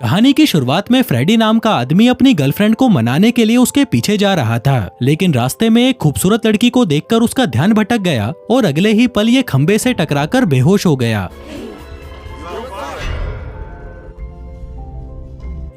कहानी की शुरुआत में फ्रेडी नाम का आदमी अपनी गर्लफ्रेंड को मनाने के लिए उसके पीछे जा रहा था, लेकिन रास्ते में एक खूबसूरत लड़की को देखकर उसका ध्यान भटक गया और अगले ही पल ये खंबे से टकराकर बेहोश हो गया।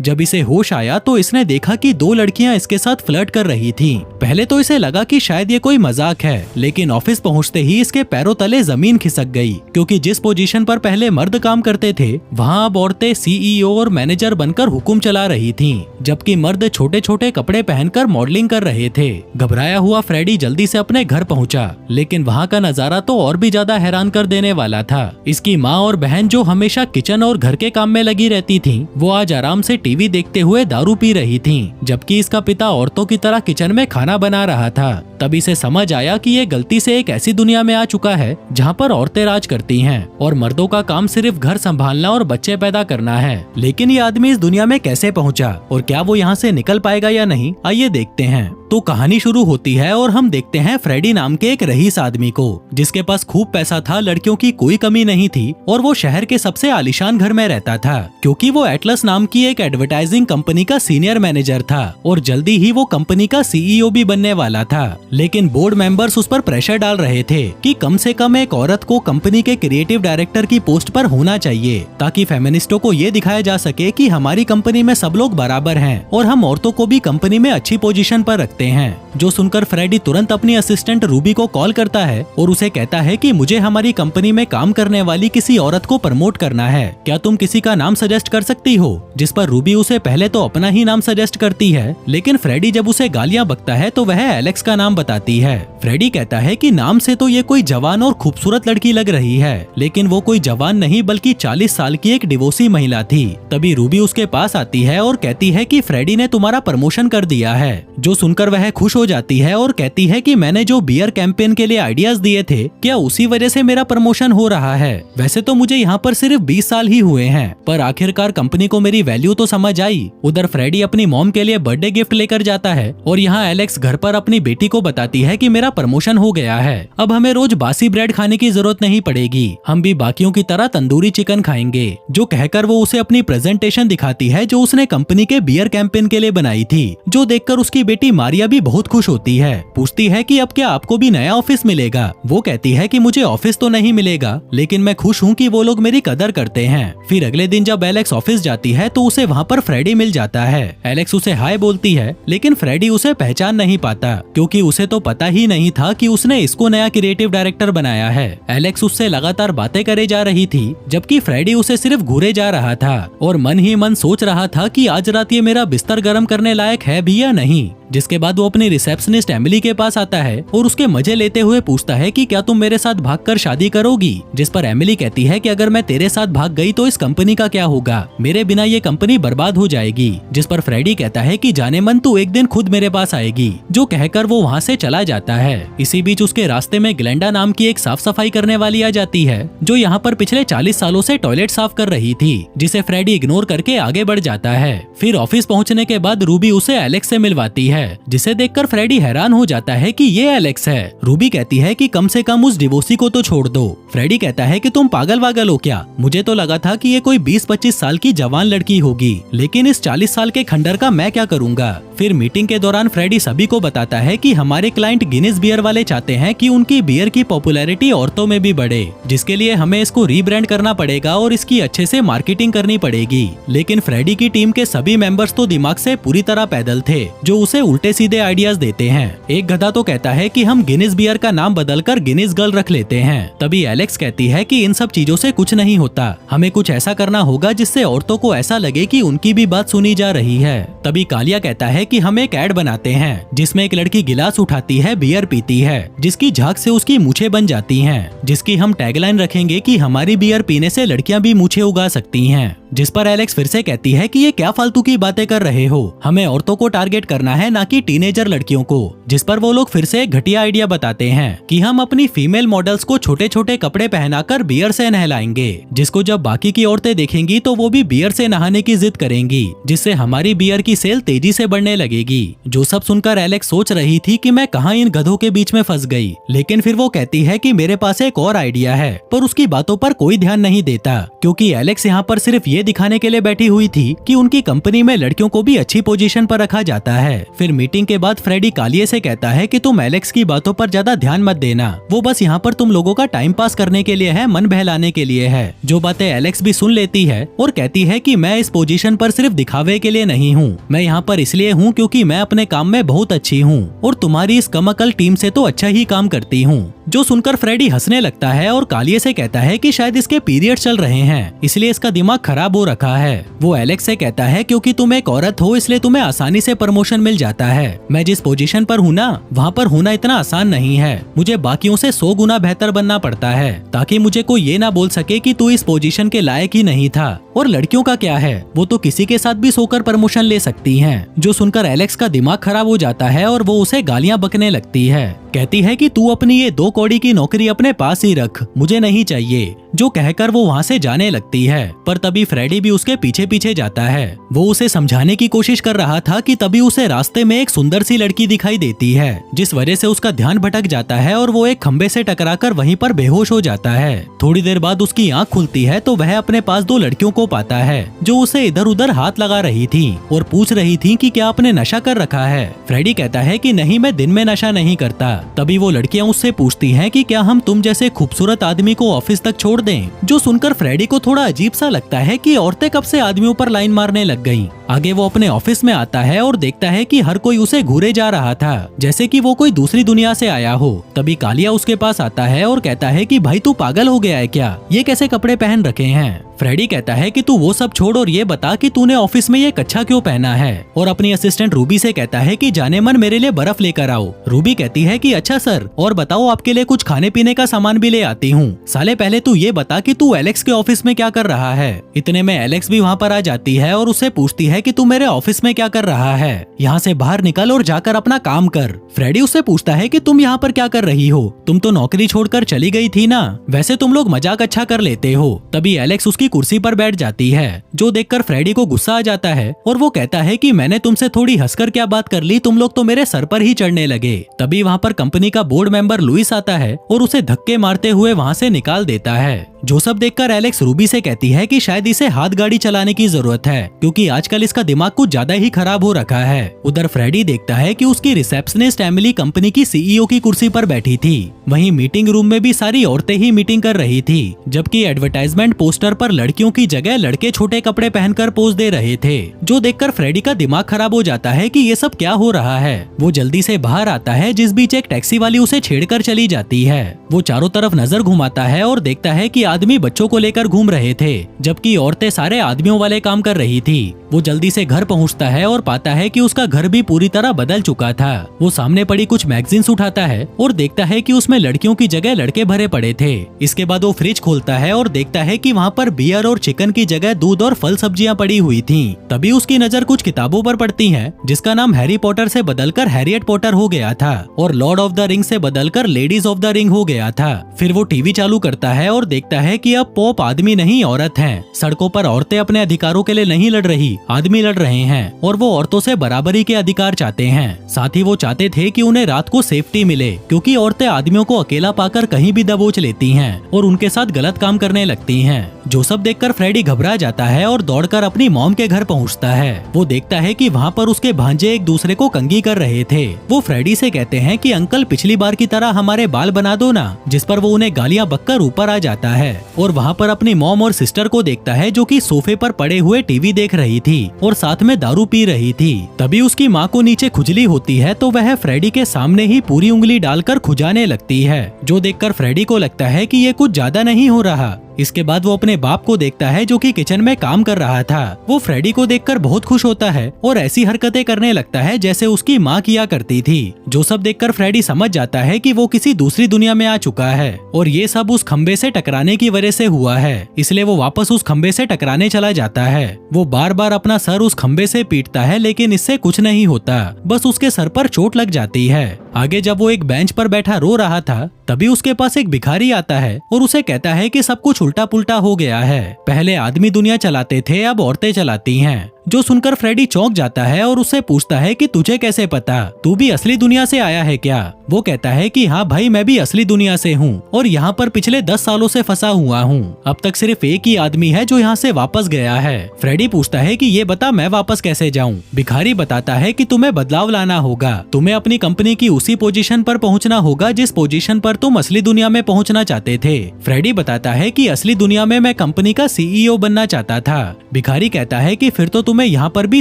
जब इसे होश आया तो इसने देखा कि दो लड़कियां इसके साथ फ्लर्ट कर रही थीं। पहले तो इसे लगा कि शायद ये कोई मजाक है, लेकिन ऑफिस पहुंचते ही इसके पैरों तले जमीन खिसक गई, क्योंकि जिस पोजीशन पर पहले मर्द काम करते थे वहां अब औरतें सीईओ और मैनेजर बनकर हुक्म चला रही थीं, जबकि मर्द छोटे छोटे कपड़े पहनकर मॉडलिंग कर रहे थे। घबराया हुआ फ्रेडी जल्दी से अपने घर पहुंचा, लेकिन वहां का नजारा तो और भी ज्यादा हैरान कर देने वाला था। इसकी माँ और बहन जो हमेशा किचन और घर के काम में लगी रहती थीं, वो आज आराम से टीवी देखते हुए दारू पी रही थीं, जबकि इसका पिता औरतों की तरह किचन में खाना बना रहा था। तब इसे समझ आया कि ये गलती से एक ऐसी दुनिया में आ चुका है जहाँ पर औरतें राज करती हैं और मर्दों का काम सिर्फ घर संभालना और बच्चे पैदा करना है। लेकिन ये आदमी इस दुनिया में कैसे पहुँचा और क्या वो यहाँ से निकल पाएगा या नहीं, आइए देखते हैं। तो कहानी शुरू होती है और हम देखते हैं फ्रेडी नाम के एक रईस आदमी को, जिसके पास खूब पैसा था, लड़कियों की कोई कमी नहीं थी और वो शहर के सबसे आलीशान घर में रहता था, क्योंकि वो एटलस नाम की एक एडवर्टाइजिंग कंपनी का सीनियर मैनेजर था और जल्दी ही वो कंपनी का सीईओ भी बनने वाला था। लेकिन बोर्ड मेंबर्स उस पर प्रेशर डाल रहे थे कि कम से कम एक औरत को कंपनी के क्रिएटिव डायरेक्टर की पोस्ट पर होना चाहिए, ताकि फेमिनिस्टों को ये दिखाया जा सके कि हमारी कंपनी में सब लोग बराबर हैं और हम औरतों को भी कंपनी में अच्छी पोजीशन पर रखते हैं। जो सुनकर फ्रेडी तुरंत अपनी असिस्टेंट रूबी को कॉल करता है और उसे कहता है कि मुझे हमारी कंपनी में काम करने वाली किसी औरत को प्रमोट करना है, क्या तुम किसी का नाम सजेस्ट कर सकती हो? जिस पर रूबी उसे पहले तो अपना ही नाम सजेस्ट करती है, लेकिन फ्रेडी जब उसे गालियां बकता है तो वह एलेक्स का नाम बताती है। फ्रेडी कहता है कि नाम से तो ये कोई जवान और खूबसूरत लड़की लग रही है, लेकिन वो कोई जवान नहीं बल्कि 40 साल की एक डिवोर्सी महिला थी। तभी रूबी उसके पास आती है और कहती है कि फ्रेडी ने तुम्हारा प्रमोशन कर दिया है। जो सुनकर वह खुश हो जाती है और कहती है कि मैंने जो बियर कैंपेन के लिए आइडियाज दिए थे, क्या उसी वजह से मेरा प्रमोशन हो रहा है? वैसे तो मुझे यहाँ पर सिर्फ 20 साल ही हुए हैं, पर आखिरकार कंपनी को मेरी वैल्यू तो समझ आई। उधर फ्रेडी अपनी मॉम के लिए बर्थडे गिफ्ट लेकर जाता है और यहाँ एलेक्स घर पर अपनी बेटी को बताती है कि मेरा प्रमोशन हो गया है, अब हमें रोज बासी ब्रेड खाने की जरूरत नहीं पड़ेगी, हम भी बाकियों की तरह तंदूरी चिकन खाएंगे। जो कहकर वो उसे अपनी प्रेजेंटेशन दिखाती है जो उसने कंपनी के बियर कैंपेन के लिए बनाई थी, जो देखकर उसकी बेटी मारिया भी बहुत खुश होती है। पूछती है कि अब क्या आपको भी नया ऑफिस मिलेगा? वो कहती है कि मुझे ऑफिस तो नहीं मिलेगा, लेकिन मैं खुश हूँ कि वो लोग मेरी कदर करते हैं। फिर अगले दिन जब एलेक्स ऑफिस जाती है तो उसे वहाँ पर फ्रेडी मिल जाता है। एलेक्स उसे हाय बोलती है, लेकिन फ्रेडी उसे पहचान नहीं पाता, क्योंकि उसे तो पता ही नहीं था कि उसने इसको नया क्रिएटिव डायरेक्टर बनाया है। एलेक्स उससे लगातार बातें करे जा रही थी, जबकि फ्रेडी उसे सिर्फ घूरे जा रहा था और मन ही मन सोच रहा था कि आज रात ये मेरा बिस्तर गर्म करने लायक है भी या नहीं। जिसके बाद वो अपनी रिसेप्शनिस्ट एमिली के पास आता है और उसके मजे लेते हुए पूछता है कि क्या तुम मेरे साथ भागकर शादी करोगी? जिस पर एमिली कहती है कि अगर मैं तेरे साथ भाग गई तो इस कंपनी का क्या होगा, मेरे बिना ये कंपनी बर्बाद हो जाएगी। जिस पर फ्रेडी कहता है कि जाने मन तू एक दिन खुद मेरे पास आएगी, जो कहकर वो वहाँ से चला जाता है। इसी बीच उसके रास्ते में ग्लेंडा नाम की एक साफ सफाई करने वाली आ जाती है, जो यहाँ पर पिछले 40 सालों से टॉयलेट साफ कर रही थी, जिसे फ्रेडी इग्नोर करके आगे बढ़ जाता है। फिर ऑफिस पहुँचने के बाद रूबी उसे एलेक्स से मिलवाती है, जिसे देखकर फ्रेडी हैरान हो जाता है कि ये एलेक्स है। रूबी कहती है कि कम से कम उस डिवोर्सी को तो छोड़ दो। फ्रेडी कहता है कि तुम पागल वागल हो क्या? मुझे तो लगा था कि ये कोई 20-25 साल की जवान लड़की होगी, लेकिन इस 40 साल के खंडर का मैं क्या करूंगा? फिर मीटिंग के दौरान फ्रेडी सभी को बताता है कि हमारे क्लाइंट गिनीज बियर वाले चाहते हैं कि उनकी बियर की पॉपुलैरिटी औरतों में भी बढ़े, जिसके लिए हमें इसको रीब्रांड करना पड़ेगा और इसकी अच्छे से मार्केटिंग करनी पड़ेगी। लेकिन फ्रेडी की टीम के सभी मेंबर्स तो दिमाग से पूरी तरह पैदल थे, जो उसे उल्टे सीधे आइडियाज देते हैं। एक गधा तो कहता है कि हम गिनीज बियर का नाम बदलकर गिनीज गर्ल रख लेते हैं। तभी एलेक्स कहती है कि इन सब चीजों से कुछ नहीं होता, हमें कुछ ऐसा करना होगा जिससे औरतों को ऐसा लगे कि उनकी भी बात सुनी जा रही है। तभी कालिया कहता है कि हम एक ऐड बनाते हैं जिसमें एक लड़की गिलास उठाती है, बियर पीती है, जिसकी झाग से उसकी मूछें बन जाती हैं, जिसकी हम टैगलाइन रखेंगे कि हमारी बियर पीने से लड़कियां भी मूछें उगा सकती हैं। जिस पर एलेक्स फिर से कहती है कि ये क्या फालतू की बातें कर रहे हो, हमें औरतों को टारगेट करना है ना कि टीनेजर लड़कियों को, जिस पर वो लोग फिर से एक घटिया आइडिया बताते हैं कि हम अपनी फीमेल मॉडल्स को छोटे छोटे कपड़े पहनाकर बियर से नहलाएंगे, जिसको जब बाकी की औरतें देखेंगी तो वो भी बियर से नहाने की जिद करेंगी, जिससे हमारी बियर की सेल तेजी से बढ़ने लगेगी। जो सब सुनकर एलेक्स सोच रही थी कि मैं कहां इन गधों के बीच में फंस गई, लेकिन फिर वो कहती है कि मेरे पास एक और आइडिया है, पर उसकी बातों पर कोई ध्यान नहीं देता क्योंकि एलेक्स यहाँ पर सिर्फ ये दिखाने के लिए बैठी हुई थी कि उनकी कंपनी में लड़कियों को भी अच्छी पोजीशन पर रखा जाता है। फिर मीटिंग के बाद फ्रेडी कालिए से कहता है कि तुम एलेक्स की बातों पर ज्यादा ध्यान मत देना, वो बस यहाँ पर तुम लोगों का टाइम पास करने के लिए है, मन बहलाने के लिए है। जो बातें एलेक्स भी सुन लेती है और कहती है कि मैं इस पोजीशन पर सिर्फ दिखावे के लिए नहीं हूँ, मैं यहाँ पर इसलिए हूँ क्योंकि मैं अपने काम में बहुत अच्छी हूँ और तुम्हारी इस कमअकल टीम से तो अच्छा ही काम करती हूँ। जो सुनकर फ्रेडी हंसने लगता है और कालिए से कहता है कि शायद इसके पीरियड चल रहे हैं, इसलिए इसका दिमाग खराब हो रखा है। वो एलेक्स से कहता है क्योंकि तुम एक औरत हो इसलिए तुम्हें आसानी से प्रमोशन मिल जाता है, मैं जिस पोजीशन पर हूँ ना वहाँ पर होना इतना आसान नहीं है, मुझे बाकियों से 100 गुना बेहतर बनना पड़ता है ताकि मुझे कोई ये ना बोल सके कि तू इस पोजीशन के लायक ही नहीं था। और लड़कियों का क्या है, वो तो किसी के साथ भी सोकर प्रमोशन ले सकती हैं। जो सुनकर एलेक्स का दिमाग खराब हो जाता है और वो उसे गालियां बकने लगती है, कहती है कि तू अपनी ये 2 कौड़ी की नौकरी अपने पास ही रख, मुझे नहीं चाहिए। जो कहकर वो वहाँ से जाने लगती है, पर तभी फ्रेडी भी उसके पीछे पीछे जाता है। वो उसे समझाने की कोशिश कर रहा था कि तभी उसे रास्ते में एक सुंदर सी लड़की दिखाई देती है, जिस वजह से उसका ध्यान भटक जाता है और वो एक खंबे से टकराकर वहीं पर बेहोश हो जाता है। थोड़ी देर बाद उसकी आंख खुलती है तो वह अपने पास 2 लड़कियों को पाता है जो उसे इधर उधर हाथ लगा रही थी और पूछ रही थी कि क्या आपने नशा कर रखा है। फ्रेडी कहता है कि नहीं, मैं दिन में नशा नहीं करता। तभी वो लड़कियां उससे पूछती हैं कि क्या हम तुम जैसे खूबसूरत आदमी को ऑफिस तक छोड़ दें। जो सुनकर फ्रेडी को थोड़ा अजीब सा लगता है कि औरतें कब से आदमियों पर लाइन मारने लग गईं। आगे वो अपने ऑफिस में आता है और देखता है कि हर कोई उसे घूरे जा रहा था जैसे कि वो कोई दूसरी दुनिया से आया हो। तभी कालिया उसके पास आता है और कहता है कि भाई तू पागल हो गया है क्या, ये कैसे कपड़े पहन रखे हैं। फ्रेडी कहता है कि तू वो सब छोड़ और ये बता कि तूने ऑफिस में ये कच्छा क्यों पहना है, और अपनी असिस्टेंट रूबी से कहता है कि जाने मन मेरे लिए बर्फ लेकर आओ। रूबी कहती है कि अच्छा सर, और बताओ आपके लिए कुछ खाने पीने का सामान भी ले आती हूँ। साले पहले तू ये बता कि तू एलेक्स के ऑफिस में क्या कर रहा है। इतने में एलेक्स भी वहाँ पर आ जाती है और उससे पूछती है कि तू मेरे ऑफिस में क्या कर रहा है, यहाँ से बाहर निकल और जाकर अपना काम कर। फ्रेडी उससे पूछता है कि तुम यहाँ पर क्या कर रही हो, तुम तो नौकरी छोड़कर चली गई थी ना, वैसे तुम लोग मजाक अच्छा कर लेते हो। तभी एलेक्स उसकी कुर्सी पर बैठ जाती है, जो देखकर फ्रेडी को गुस्सा आ जाता है और वो कहता है कि मैंने तुमसे थोड़ी हंसकर क्या बात कर ली, तुम लोग तो मेरे सर पर ही चढ़ने लगे। तभी वहाँ पर कंपनी का बोर्ड मेंबर लुइस आता है और उसे धक्के मारते हुए वहाँ से निकाल देता है। जो सब देखकर एलेक्स रूबी से कहती है कि शायद इसे हाथ गाड़ी चलाने की जरूरत है क्योंकि आजकल इसका दिमाग कुछ ज्यादा ही खराब हो रखा है। उधर फ्रेडी देखता है कि उसकी रिसेप्शनिस्ट एमिली कंपनी की सीईओ की कुर्सी पर बैठी थी। वहीं मीटिंग रूम में भी सारी औरतें ही मीटिंग कर रही थी, जबकि एडवर्टाइजमेंट पोस्टर पर लड़कियों की जगह लड़के छोटे कपड़े पहनकर पोज दे रहे थे। जो देखकर फ्रेडी का दिमाग खराब हो जाता है कि ये सब क्या हो रहा है। वो जल्दी से बाहर आता है, जिस बीच एक टैक्सी वाली उसे छेड़कर चली जाती है। वो चारों तरफ नजर घुमाता है और देखता है कि आदमी बच्चों को लेकर घूम रहे थे, जबकि औरतें सारे आदमियों वाले काम कर रही थी। वो जल्दी से घर पहुंचता है और पाता है कि उसका घर भी पूरी तरह बदल चुका था। वो सामने पड़ी कुछ मैगजीन्स उठाता है और देखता है कि उसमें लड़कियों की जगह लड़के भरे पड़े थे। इसके बाद वो फ्रिज खोलता है और देखता है कि वहाँ पर बियर और चिकन की जगह दूध और फल सब्जियां पड़ी हुई थीं। तभी उसकी नजर कुछ किताबों पर पड़ती है, जिसका नाम हैरी पॉटर से बदलकर हैरियट पॉटर हो गया था और लॉर्ड ऑफ द रिंग से बदलकर लेडीज ऑफ द रिंग हो गया था। फिर वो टीवी चालू करता है और देखता है कि अब पॉप आदमी नहीं औरत हैं। सड़कों पर औरतें अपने अधिकारों के लिए नहीं लड़ रही, आदमी लड़ रहे हैं और वो औरतों से बराबरी के अधिकार चाहते हैं। साथ ही वो चाहते थे कि उन्हें रात को सेफ्टी मिले, क्योंकि औरतें आदमियों को अकेला पाकर कहीं भी दबोच लेती हैं और उनके साथ गलत काम करने लगती हैं। जो सब देखकर फ्रेडी घबरा जाता है और दौड़कर अपनी मॉम के घर पहुंचता है। वो देखता है कि वहाँ पर उसके भांजे एक दूसरे को कंघी कर रहे थे। वो फ्रेडी से कहते हैं कि अंकल पिछली बार की तरह हमारे बाल बना दो ना, जिस पर वो उन्हें गालियां बककर ऊपर आ जाता है और वहाँ पर अपनी मॉम और सिस्टर को देखता है जो कि सोफे पर पड़े हुए टीवी देख रही थी और साथ में दारू पी रही थी। तभी उसकी माँ को नीचे खुजली होती है तो वह फ्रेडी के सामने ही पूरी उंगली डालकर खुजाने लगती है। जो देखकर फ्रेडी को लगता है कि ये कुछ ज्यादा नहीं हो रहा। इसके बाद वो अपने बाप को देखता है जो कि किचन में काम कर रहा था। वो फ्रेडी को देखकर बहुत खुश होता है और ऐसी हरकतें करने लगता है जैसे उसकी माँ किया करती थी। जो सब देखकर फ्रेडी समझ जाता है कि वो किसी दूसरी दुनिया में आ चुका है और ये सब उस खंबे से टकराने की वजह से हुआ है, इसलिए वो वापस उस खंबे से टकराने चला जाता है। वो बार बार अपना सर उस खंबे से पीटता है लेकिन इससे कुछ नहीं होता, बस उसके सर पर चोट लग जाती है। आगे जब वो एक बेंच पर बैठा रो रहा था तभी उसके पास एक भिखारी आता है और उसे कहता है कि सब कुछ उल्टा पुल्टा हो गया है। पहले आदमी दुनिया चलाते थे, अब औरतें चलाती हैं। जो सुनकर फ्रेडी चौंक जाता है और उससे पूछता है कि तुझे कैसे पता, तू भी असली दुनिया से आया है क्या? वो कहता है कि हाँ भाई, मैं भी असली दुनिया से हूँ और यहाँ पर पिछले 10 सालों से फंसा हुआ हूँ। अब तक सिर्फ एक ही आदमी है जो यहाँ से वापस गया है। फ्रेडी पूछता है कि ये बता मैं वापस कैसे जाऊँ? भिखारी बताता है कि तुम्हें बदलाव लाना होगा, तुम्हें अपनी कंपनी की उसी पोजीशन पर पहुँचना होगा जिस पोजीशन पर तुम असली दुनिया में पहुँचना चाहते थे। फ्रेडी बताता है कि असली दुनिया में मैं कंपनी का CEO बनना चाहता था। भिखारी कहता है कि फिर तो तुम्हें यहाँ पर भी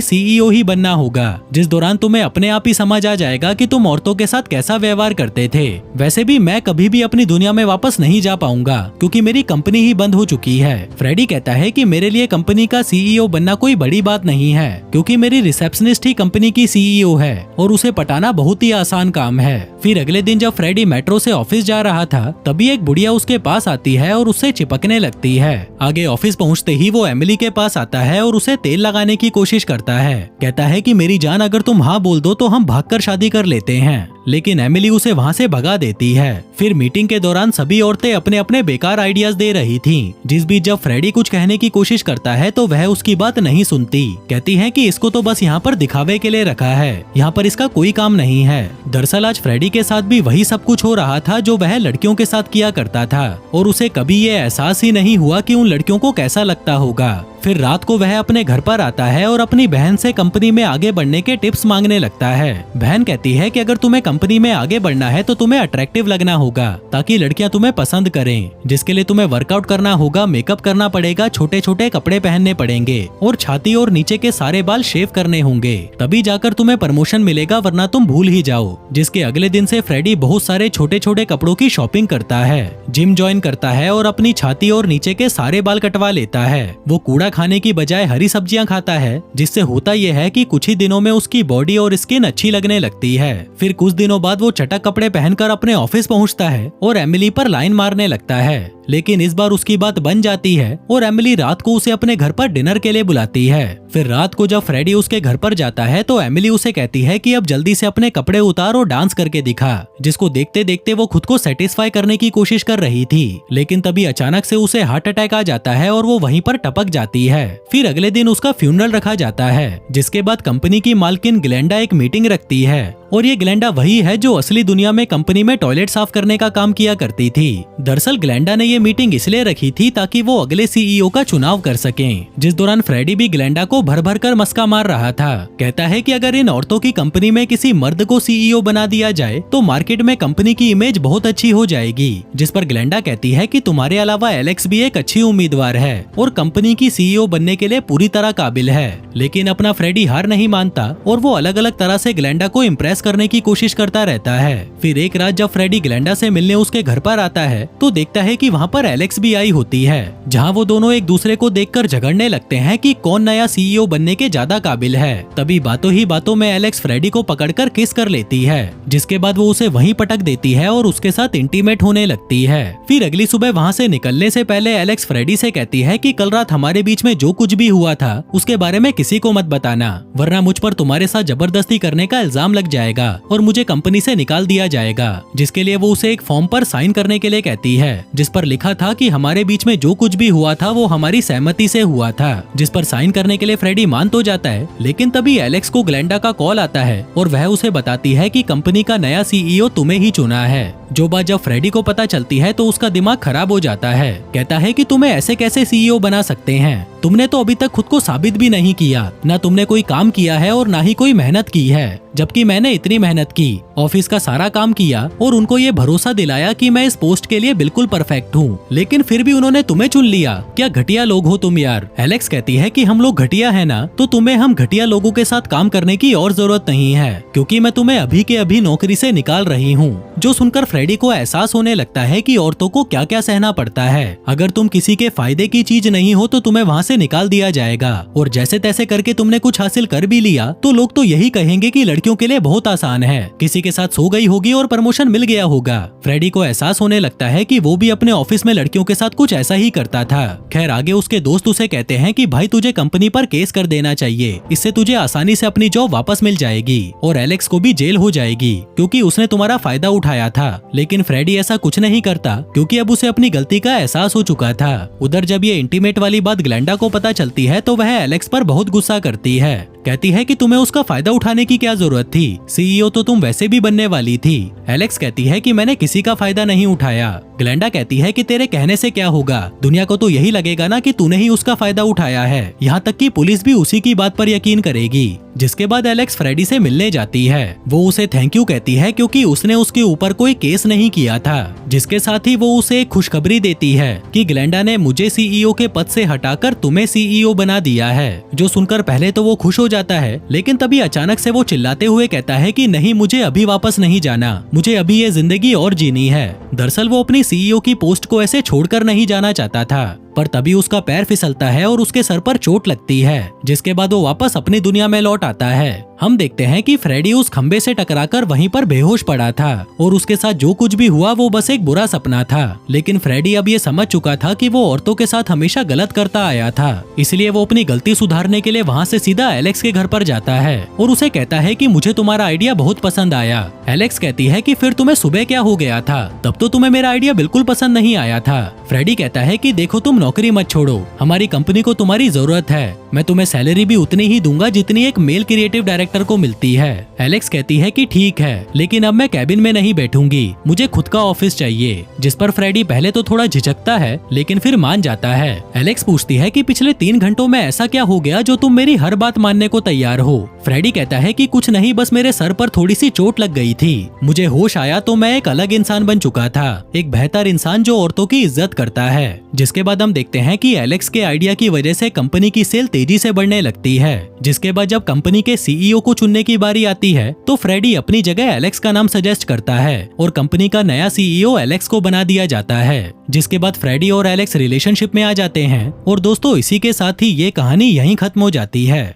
CEO ही बनना होगा, जिस दौरान तुम्हें अपने आप ही समझ आ जाएगा कि तुम औरतों के साथ कैसा व्यवहार करते थे। वैसे भी मैं कभी भी अपनी दुनिया में वापस नहीं जा पाऊंगा क्योंकि मेरी कंपनी ही बंद हो चुकी है। फ्रेडी कहता है कि मेरे लिए कंपनी का CEO बनना कोई बड़ी बात नहीं है क्योंकि मेरी रिसेप्शनिस्ट ही कंपनी की CEO है और उसे पटाना बहुत ही आसान काम है। फिर अगले दिन जब फ्रेडी मेट्रो से ऑफिस जा रहा था तभी एक बुढ़िया उसके पास आती है और उससे चिपकने लगती है। आगे ऑफिस पहुँचते ही वो एमिली के पास आता है और उसे तेल लगाने की कोशिश करता है। कहता है कि मेरी जान, अगर तुम हाँ बोल दो तो हम भागकर शादी कर लेते हैं, लेकिन एमिली उसे वहाँ से भगा देती है। फिर मीटिंग के दौरान सभी औरतें अपने अपने बेकार आइडियाज दे रही थीं। जिस बीच जब फ्रेडी कुछ कहने की कोशिश करता है तो वह उसकी बात नहीं सुनती। कहती है कि इसको तो बस यहाँ पर दिखावे के लिए रखा है, यहाँ पर इसका कोई काम नहीं है। दरअसल आज फ्रेडी के साथ भी वही सब कुछ हो रहा था जो वह लड़कियों के साथ किया करता था और उसे कभी ये एहसास ही नहीं हुआ कि उन लड़कियों को कैसा लगता होगा। फिर रात को वह अपने घर पर आता है और अपनी बहन से कंपनी में आगे बढ़ने के टिप्स मांगने लगता है। बहन कहती है कि अगर तुम्हें कंपनी में आगे बढ़ना है तो तुम्हें अट्रैक्टिव लगना होगा ताकि लड़कियां तुम्हें पसंद करें, जिसके लिए तुम्हें वर्कआउट करना होगा, मेकअप करना पड़ेगा, छोटे छोटे कपड़े पहनने पड़ेंगे और छाती और नीचे के सारे बाल शेव करने होंगे, तभी जाकर तुम्हें प्रमोशन मिलेगा, वरना तुम भूल ही जाओ। जिसके अगले दिन से फ्रेडी बहुत सारे छोटे छोटे कपड़ों की शॉपिंग करता है, जिम ज्वाइन करता है और अपनी छाती और नीचे के सारे बाल कटवा लेता है। वो कूड़ा खाने की बजाय हरी सब्जियां खाता है, जिससे होता यह है कि कुछ ही दिनों में उसकी बॉडी और स्किन अच्छी लगने लगती है। फिर कुछ दिनों बाद वो चटक कपड़े पहनकर अपने ऑफिस पहुंचता है और एमिली पर लाइन मारने लगता है, लेकिन इस बार उसकी बात बन जाती है और एमिली रात को उसे अपने घर पर डिनर के लिए बुलाती है। फिर रात को जब फ्रेडी उसके घर पर जाता है तो एमिली उसे कहती है कि अब जल्दी से अपने कपड़े उतार और डांस करके दिखा, जिसको देखते देखते वो खुद को सेटिस्फाई करने की कोशिश कर रही थी, लेकिन तभी अचानक से उसे हार्ट अटैक आ जाता है और वो वहीं पर टपक जाती है। फिर अगले दिन उसका फ्यूनरल रखा जाता है, जिसके बाद कंपनी की मालकिन ग्लेंडा एक मीटिंग रखती है और ये ग्लेंडा वही है जो असली दुनिया में कंपनी में टॉयलेट साफ करने का काम किया करती थी। दरअसल ग्लेंडा ने ये मीटिंग इसलिए रखी थी ताकि वो अगले CEO का चुनाव कर सकें, जिस दौरान फ्रेडी भी ग्लेंडा को भर भर कर मस्का मार रहा था। कहता है कि अगर इन औरतों की कंपनी में किसी मर्द को CEO बना दिया जाए तो मार्केट में कंपनी की इमेज बहुत अच्छी हो जाएगी, जिस पर ग्लेंडा कहती है कि तुम्हारे अलावा एलेक्स भी एक अच्छी उम्मीदवार है और कंपनी की CEO बनने के लिए पूरी तरह काबिल है। लेकिन अपना फ्रेडी हार नहीं मानता और वो अलग अलग तरह से ग्लेंडा को इम्प्रेस करने की कोशिश करता रहता है। फिर एक रात जब फ्रेडी ग्लेंडा से मिलने उसके घर पर आता है तो देखता है कि वहाँ पर एलेक्स भी आई होती है, जहाँ वो दोनों एक दूसरे को देखकर झगड़ने लगते हैं कि कौन नया CEO बनने के ज्यादा काबिल है। तभी बातों ही बातों में एलेक्स फ्रेडी को पकड़कर किस कर लेती है, जिसके बाद वो उसे वहीं पटक देती है और उसके साथ इंटीमेट होने लगती है। फिर अगली सुबह वहाँ से निकलने से पहले एलेक्स फ्रेडी से कहती है कि कल रात हमारे बीच में जो कुछ भी हुआ था उसके बारे में किसी को मत बताना, वरना मुझ पर तुम्हारे साथ जबरदस्ती करने का इल्जाम लग जाएगा और मुझे कंपनी से निकाल दिया जाएगा। जिसके लिए वो उसे एक फॉर्म पर साइन करने के लिए कहती है, जिस पर लिखा था कि हमारे बीच में जो कुछ भी हुआ था वो हमारी सहमति से हुआ था, जिस पर साइन करने के लिए फ्रेडी मान तो जाता है। लेकिन तभी एलेक्स को ग्लेंडा का कॉल आता है और वह उसे बताती है कि कंपनी का नया CEO तुम्हें ही चुना है। जो बात जब फ्रेडी को पता चलती है तो उसका दिमाग खराब हो जाता है। कहता है कि तुम्हें ऐसे कैसे CEO बना सकते हैं, तुमने तो अभी तक खुद को साबित भी नहीं किया, ना तुमने कोई काम किया है और ना ही कोई मेहनत की है, जबकि मैंने इतनी मेहनत की, ऑफिस का सारा काम किया और उनको ये भरोसा दिलाया कि मैं इस पोस्ट के लिए बिल्कुल परफेक्ट हूँ, लेकिन फिर भी उन्होंने तुम्हें चुन लिया। क्या घटिया लोग हो तुम यार। एलेक्स कहती है कि हम लोग घटिया है ना, तो तुम्हें हम घटिया लोगों के साथ काम करने की और जरूरत नहीं है, क्योंकि मैं तुम्हें अभी के अभी नौकरी से निकाल रही हूँ। जो सुनकर फ्रेडी को एहसास होने लगता है कि औरतों को क्या क्या सहना पड़ता है। अगर तुम किसी के फायदे की चीज नहीं हो तो तुम्हें वहाँ से निकाल दिया जाएगा, और जैसे तैसे करके तुमने कुछ हासिल कर भी लिया तो लोग तो यही कहेंगे कि लड़कियों के लिए बहुत आसान है, किसी के साथ सो गई होगी और प्रमोशन मिल गया होगा। फ्रेडी को एहसास होने लगता है कि वो भी अपने ऑफिस में लड़कियों के साथ कुछ ऐसा ही करता था। खैर आगे उसके दोस्त उसे कहते हैं कि भाई तुझे कंपनी पर केस कर देना चाहिए, इससे तुझे आसानी से अपनी जॉब वापस मिल जाएगी और एलेक्स को भी जेल हो जाएगी क्योंकि उसने तुम्हारा फायदा उठाया था। लेकिन फ्रेडी ऐसा कुछ नहीं करता क्योंकि अब उसे अपनी गलती का एहसास हो चुका था। उधर जब ये इंटीमेट वाली बात ग्लेंडा को पता चलती है तो वह एलेक्स पर बहुत गुस्सा करती है, कहती है कि तुम्हें उसका फायदा उठाने की क्या जरूरत थी, सीईओ तो तुम वैसे भी बनने वाली थी। एलेक्स कहती है कि मैंने किसी का फायदा नहीं उठाया। ग्लेंडा कहती है कि तेरे कहने से क्या होगा, दुनिया को तो यही लगेगा ना कि तूने ही उसका फायदा उठाया है, यहाँ तक कि पुलिस भी उसी की बात पर यकीन करेगी। जिसके बाद एलेक्स फ्रेडी से मिलने जाती है। वो उसे थैंक यू कहती है क्योंकि उसने उसके ऊपर कोई केस नहीं किया था। जिसके साथ ही वो उसे एक खुशखबरी देती है कि ग्लेंडा ने मुझे सीईओ के पद से हटाकर तुम्हें सीईओ बना दिया है। जो सुनकर पहले तो वो खुश हो जाता है, लेकिन तभी अचानक से वो चिल्लाते हुए कहता है कि नहीं, मुझे अभी वापस नहीं जाना, मुझे अभी ये जिंदगी और जीनी है। दरअसल वो अपनी सीईओ की पोस्ट को ऐसे छोड़कर नहीं जाना चाहता था, पर तभी उसका पैर फिसलता है और उसके सर पर चोट लगती है। जिसके बाद वो वापस अपनी दुनिया में लौट आता है। हम देखते हैं कि फ्रेडी उस खंबे से टकराकर वहीं पर बेहोश पड़ा था और उसके साथ जो कुछ भी हुआ वो बस एक बुरा सपना था। लेकिन फ्रेडी अब ये समझ चुका था कि वो औरतों के साथ हमेशा गलत करता आया था, इसलिए वो अपनी गलती सुधारने के लिए वहाँ से सीधा एलेक्स के घर पर जाता है और उसे कहता है कि मुझे तुम्हारा आइडिया बहुत पसंद आया। एलेक्स कहती है कि फिर तुम्हें सुबह क्या हो गया था, तब तो तुम्हें मेरा आइडिया बिल्कुल पसंद नहीं आया था। फ्रेडी कहता है कि देखो तुम नौकरी मत छोड़ो, हमारी कंपनी को तुम्हारी जरूरत है, मैं तुम्हें सैलरी भी उतनी ही दूंगा जितनी एक मेल क्रिएटिव डायरेक्टर को मिलती है। एलेक्स कहती है कि ठीक है, लेकिन अब मैं कैबिन में नहीं बैठूंगी, मुझे खुद का ऑफिस चाहिए। जिस पर फ्रेडी पहले तो थोड़ा झिझकता है लेकिन फिर मान जाता है। एलेक्स पूछती है कि पिछले 3 घंटों में ऐसा क्या हो गया जो तुम मेरी हर बात मानने को तैयार हो। फ्रेडी कहता है कि कुछ नहीं, बस मेरे सर पर थोड़ी सी चोट लग गई थी, मुझे होश आया तो मैं एक अलग इंसान बन चुका था, एक बेहतर इंसान जो औरतों की इज्जत करता है। जिसके बाद हम देखते हैं कि एलेक्स के आइडिया की वजह से कंपनी की सेल तेजी से बढ़ने लगती है। जिसके बाद जब कंपनी के सीईओ को चुनने की बारी आती है तो फ्रेडी अपनी जगह एलेक्स का नाम सजेस्ट करता है और कंपनी का नया सीईओ एलेक्स को बना दिया जाता है। जिसके बाद फ्रेडी और एलेक्स रिलेशनशिप में आ जाते हैं और दोस्तों इसी के साथ ही ये कहानी यहीं खत्म हो जाती है।